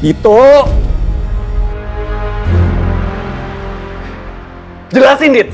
Itu. Jelasin, Dit.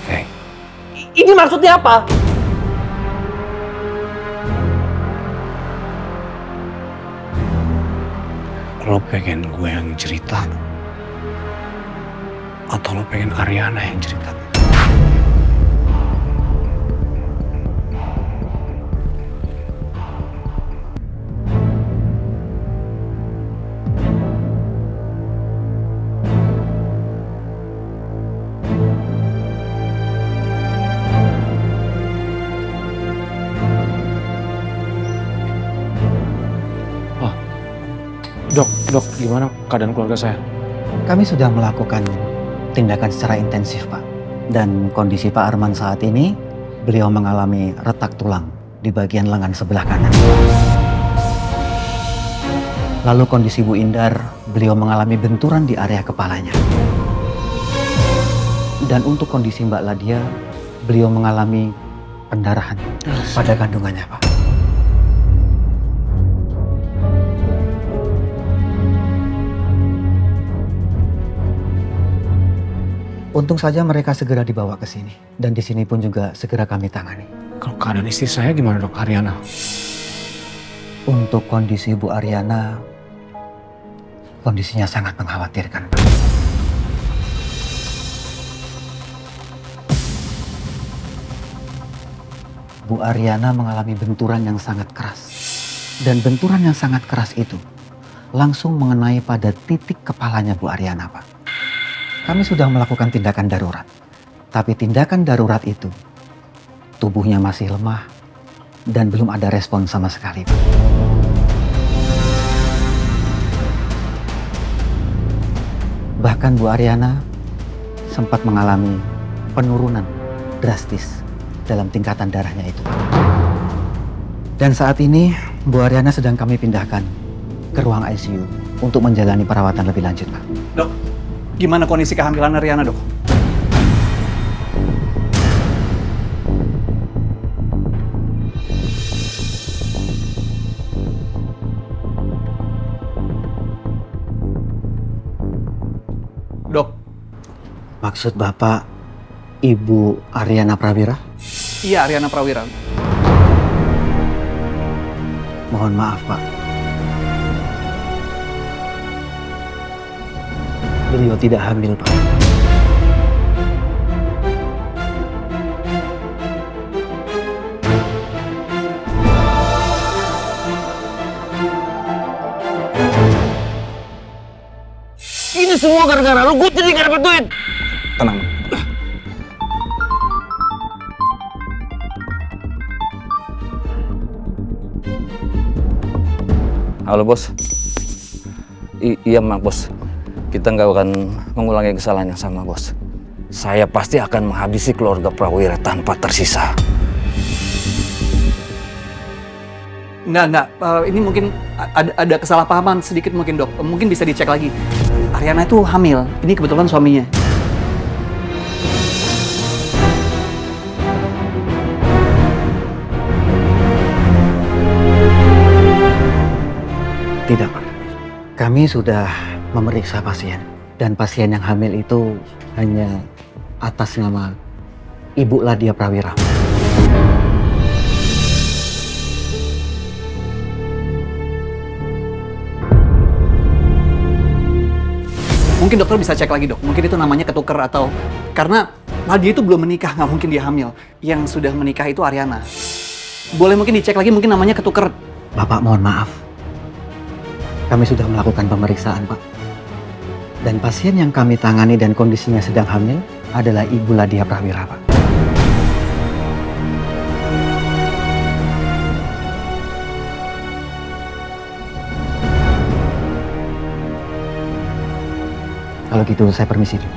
Oke. Ini maksudnya apa? Lo pengen gue yang cerita? Atau lo pengen Ariana yang cerita? Dok, gimana keadaan keluarga saya? Kami sudah melakukan tindakan secara intensif, Pak. Dan kondisi Pak Arman saat ini, beliau mengalami retak tulang di bagian lengan sebelah kanan. Lalu kondisi Bu Indar, beliau mengalami benturan di area kepalanya. Dan untuk kondisi Mbak Ladia, beliau mengalami pendarahan pada kandungannya, Pak. Untung saja mereka segera dibawa ke sini. Dan di sini pun juga segera kami tangani. Kalau keadaan istri saya gimana, Dok? Ariana? Untuk kondisi Bu Ariana, kondisinya sangat mengkhawatirkan. Bu Ariana mengalami benturan yang sangat keras. Dan benturan yang sangat keras itu langsung mengenai pada titik kepalanya Bu Ariana, Pak. Kami sudah melakukan tindakan darurat. Tapi tindakan darurat itu, tubuhnya masih lemah dan belum ada respon sama sekali. Bahkan Bu Ariana sempat mengalami penurunan drastis dalam tingkatan darahnya itu. Dan saat ini Bu Ariana sedang kami pindahkan ke ruang ICU untuk menjalani perawatan lebih lanjut, Pak. Dok, gimana kondisi kehamilan Ariana, Dok? Dok. Maksud Bapak, Ibu Ariana Prawira? Iya, Ariana Prawira. Mohon maaf, Pak. Beliau tidak hamil, Pak. Ini semua gara-gara lu, gue jadi gak dapet duit. Tenang. Halo, Bos. Iya, Mak, Bos. Kita nggak akan mengulangi kesalahan yang sama, Bos. Saya pasti akan menghabisi keluarga Prawira tanpa tersisa. Enggak. Ini mungkin ada kesalahpahaman sedikit mungkin, Dok. Mungkin bisa dicek lagi. Ariana itu hamil. Ini kebetulan suaminya. Tidak, Pak. Kami sudah memeriksa pasien. Dan pasien yang hamil itu hanya atas nama Ibu Ladia Prawira. Mungkin dokter bisa cek lagi, Dok. Mungkin itu namanya ketuker atau... Karena Ladia itu belum menikah, nggak mungkin dia hamil. Yang sudah menikah itu Ariana. Boleh mungkin dicek lagi, mungkin namanya ketuker. Bapak, mohon maaf. Kami sudah melakukan pemeriksaan, Pak. Dan pasien yang kami tangani dan kondisinya sedang hamil adalah Ibu Ladia Prawira, Pak. Kalau gitu saya permisi dulu.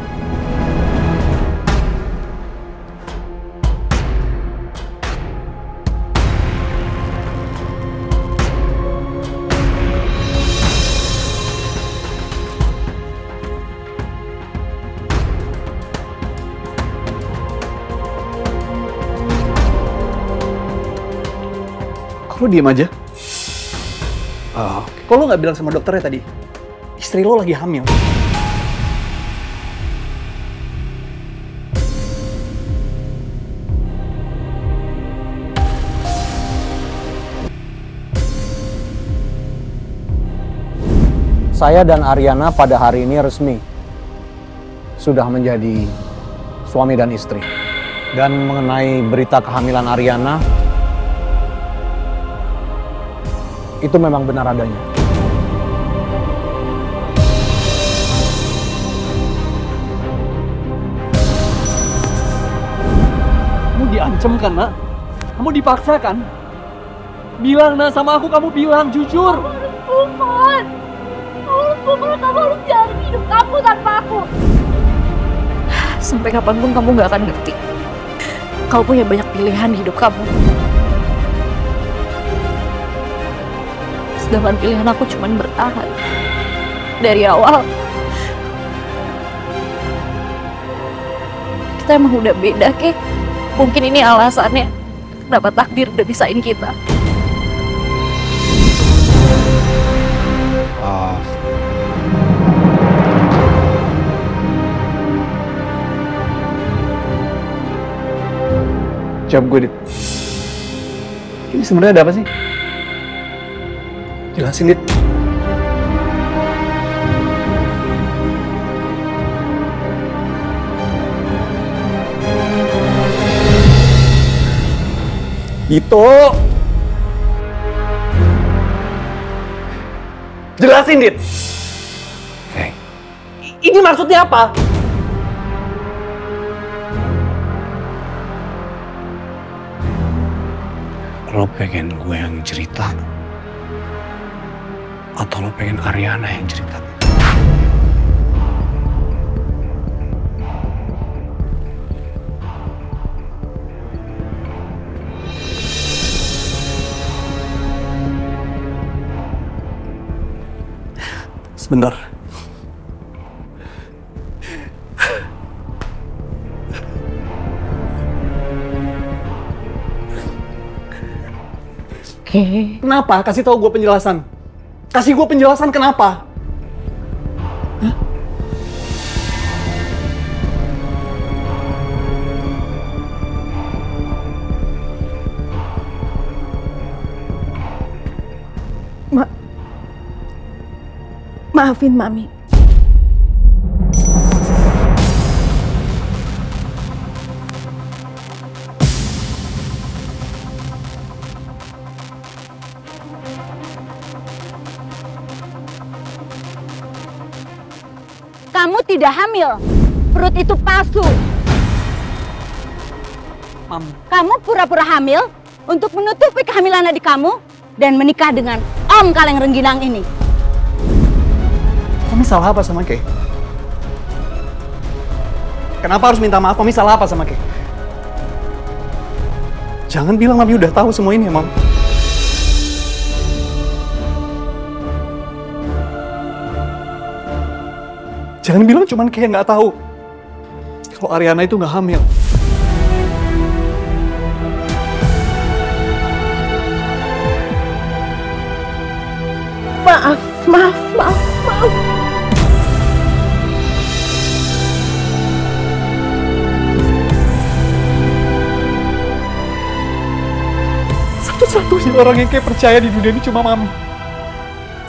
Kok lu diem aja? Oke. Kok lo nggak bilang sama dokternya tadi? Istri lo lagi hamil. Saya dan Aryana pada hari ini resmi sudah menjadi suami dan istri. Dan mengenai berita kehamilan Aryana, itu memang benar adanya. Kamu diancam kan, Nak? Kamu dipaksa kan? Bilang, Nak, sama aku, kamu bilang, jujur. Kamu harus jalan hidup kamu tanpa aku. Sampai kapanpun kamu gak akan ngerti. Kau punya banyak pilihan di hidup kamu. Sedangkan pilihan aku cuma bertahan. Dari awal, kita emang udah beda, Kek. Mungkin ini alasannya kenapa takdir udah pisahin kita. Jawab gue, Dit. Ini sebenarnya ada apa sih? Jelasin, Dit. Itu. Jelasin, Dit. Oke. Ini maksudnya apa? Lo pengen gue yang cerita? Atau lo pengen Aryana yang cerita? Sebentar. Oke. Kenapa? Kasih tahu gue penjelasan. Kasih gue penjelasan kenapa? Hah? Maafin Mami. Kamu tidak hamil. Perut itu palsu. Mam. Kamu pura-pura hamil untuk menutupi kehamilan adik kamu dan menikah dengan Om Kaleng Rengginang ini. Mami salah apa sama Kay? Kenapa harus minta maaf? Mami salah apa sama Kay? Jangan bilang Mami udah tahu semua ini ya, Mam. Jangan bilang cuman Kay nggak tahu kalau Aryana itu nggak hamil. Maaf. Satu-satunya orang yang Kay percaya di dunia ini cuma Mami.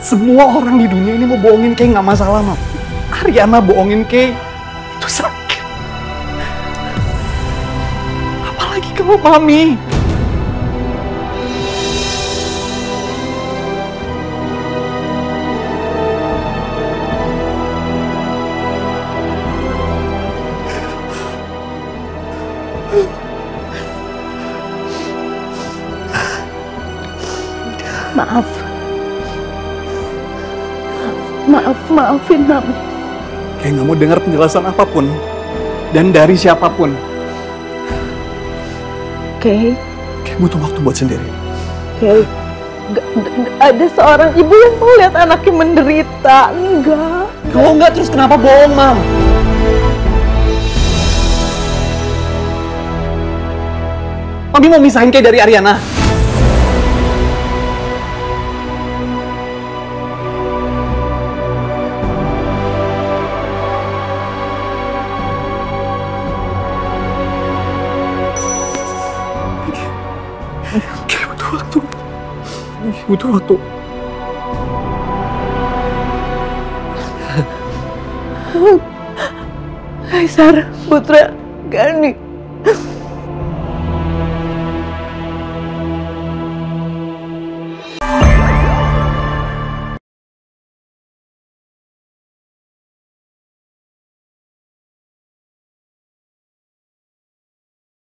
Semua orang di dunia ini mau bohongin Kay nggak masalah, Mam. Aryana bohongin Kay itu sakit. Apalagi kalau Mami. Maafin Mami. Kayak nggak mau dengar penjelasan apapun dan dari siapapun. Kayak butuh waktu buat sendiri. Kayak gak ada seorang ibu yang mau lihat anaknya menderita. Enggak. Kalau enggak terus kenapa bohong, Mam? Mami mau misahin Kay dari Aryana. butuh waktu. Kaisar, Putra, Gani.